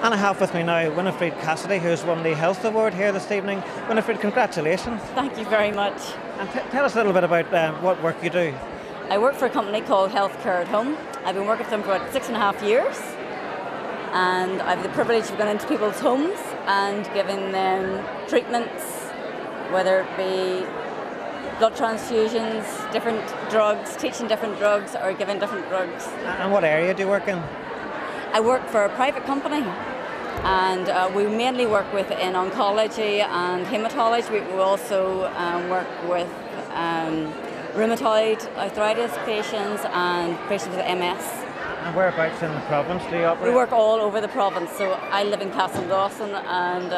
And I have with me now Winifred Cassidy, who's won the Health Award here this evening. Winifred, congratulations. Thank you very much. And tell us a little bit about what work you do. I work for a company called Healthcare at Home. I've been working for them for about 6.5 years. And I have the privilege of going into people's homes and giving them treatments, whether it be blood transfusions, different drugs, teaching different drugs or giving different drugs. And what area do you work in? I work for a private company. And we mainly work in oncology and haematology. We also work with rheumatoid arthritis patients and patients with MS. And whereabouts in the province do you operate? We work all over the province. So I live in Castledawson and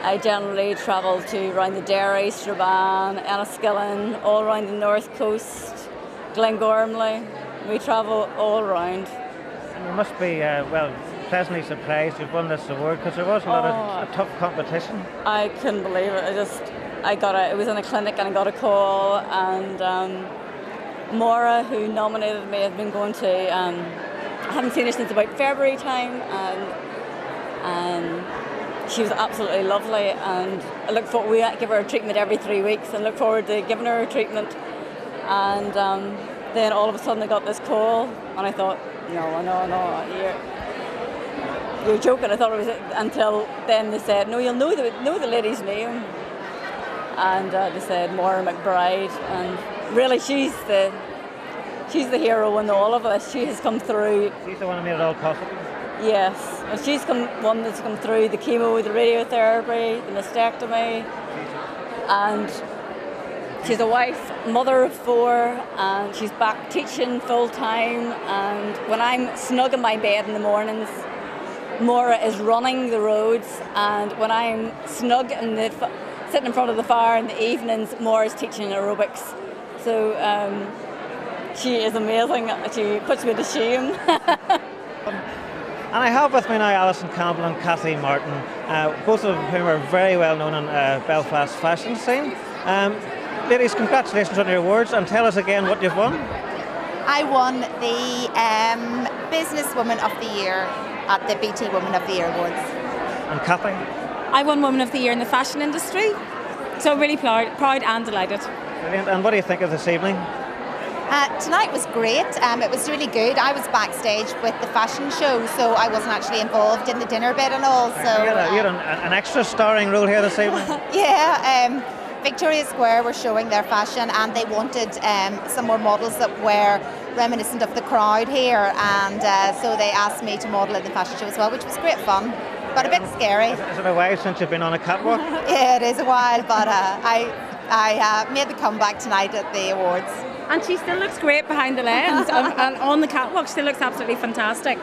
I generally travel to around the Derry, Strabane, Enniskillen, all around the north coast, Glengormley. We travel all around. And you must be, pleasantly surprised you've won this award, because there was a lot of tough competition. I couldn't believe it. It was in a clinic and I got a call, and Maura, who nominated me, has been going to, I haven't seen her since about February time, and she was absolutely lovely, and I look forward, we give her a treatment every 3 weeks and look forward to giving her a treatment. And then all of a sudden I got this call and I thought, no, you're joking. I thought it was it, until then they said, no, you'll know the lady's name. And they said Maura McBride, and really she's the hero in all of this. She has come through. She's the one who made it all possible. Yes, and she's one that's come through the chemo, the radiotherapy, the mastectomy, and she's a wife, mother of 4, and she's back teaching full time. And when I'm snug in my bed in the mornings, Maura is running the roads, and when I'm snug sitting in front of the fire in the evenings, Maura's teaching aerobics. So she is amazing. She puts me to shame. And I have with me now Alison Campbell and Kathy Martin, both of whom are very well known in Belfast fashion scene. Ladies, congratulations on your awards, and tell us again what you've won. I won the Businesswoman of the Year at the BT Woman of the Year Awards. And Kathy? I won Woman of the Year in the fashion industry, so really proud and delighted. Brilliant. And what do you think of this evening? Tonight was great. It was really good. I was backstage with the fashion show, so I wasn't actually involved in the dinner bit and all. So you had an extra starring role here this evening. Yeah. Victoria Square were showing their fashion, and they wanted some more models that were reminiscent of the crowd here, and so they asked me to model in the fashion show as well, which was great fun, but a bit scary. Is it a while since you've been on a catwalk? Yeah, it is a while, but I made the comeback tonight at the awards. And she still looks great behind the lens, and on the catwalk she looks absolutely fantastic.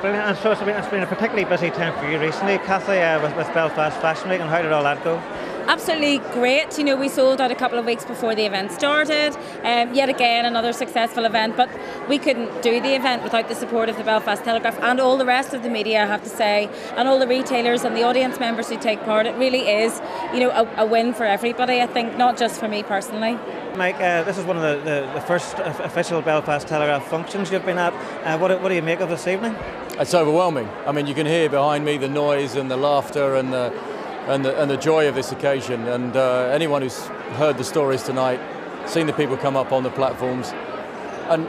Brilliant. And so it's been a particularly busy time for you recently, Kathy, with Belfast Fashion Week, and how did all that go? Absolutely great. We sold out a couple of weeks before the event started. Yet again, another successful event, but we couldn't do the event without the support of the Belfast Telegraph and all the rest of the media, I have to say, and all the retailers and the audience members who take part. It really is, a win for everybody, I think, not just for me personally. Mike, this is one of the first official Belfast Telegraph functions you've been at. What do you make of this evening? It's overwhelming. I mean, you can hear behind me the noise and the laughter and the joy of this occasion, and anyone who's heard the stories tonight, seen the people come up on the platforms, and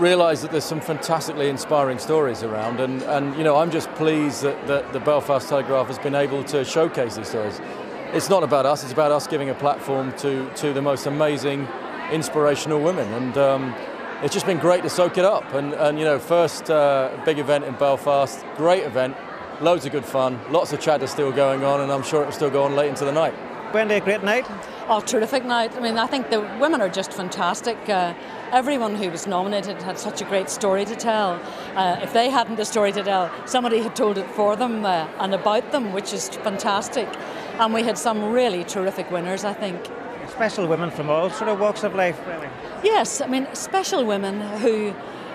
realise that there's some fantastically inspiring stories around, and I'm just pleased that the Belfast Telegraph has been able to showcase these stories. It's not about us; it's about us giving a platform to the most amazing, inspirational women, and it's just been great to soak it up. And first big event in Belfast, great event. Loads of good fun, lots of chatter still going on, and I'm sure it will still go on late into the night. Wendy, a great night? Oh, terrific night. I mean, I think the women are just fantastic. Everyone who was nominated had such a great story to tell. If they hadn't a story to tell, somebody had told it for them and about them, which is fantastic. And we had some really terrific winners, I think. Special women from all sort of walks of life, really. Yes, I mean, special women who...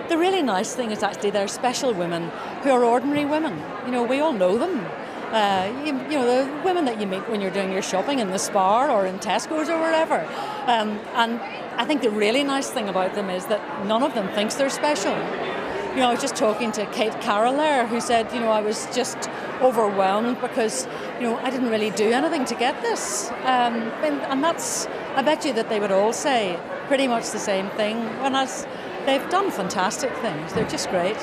The really nice thing is actually they're special women who are ordinary women. We all know them. The women that you meet when you're doing your shopping in the Spar or in Tesco's or wherever. And I think the really nice thing about them is that none of them thinks they're special. I was just talking to Kate Carroll there, who said, I was just overwhelmed because, I didn't really do anything to get this. And that's, I bet you that they would all say pretty much the same thing. They've done fantastic things. They're just great.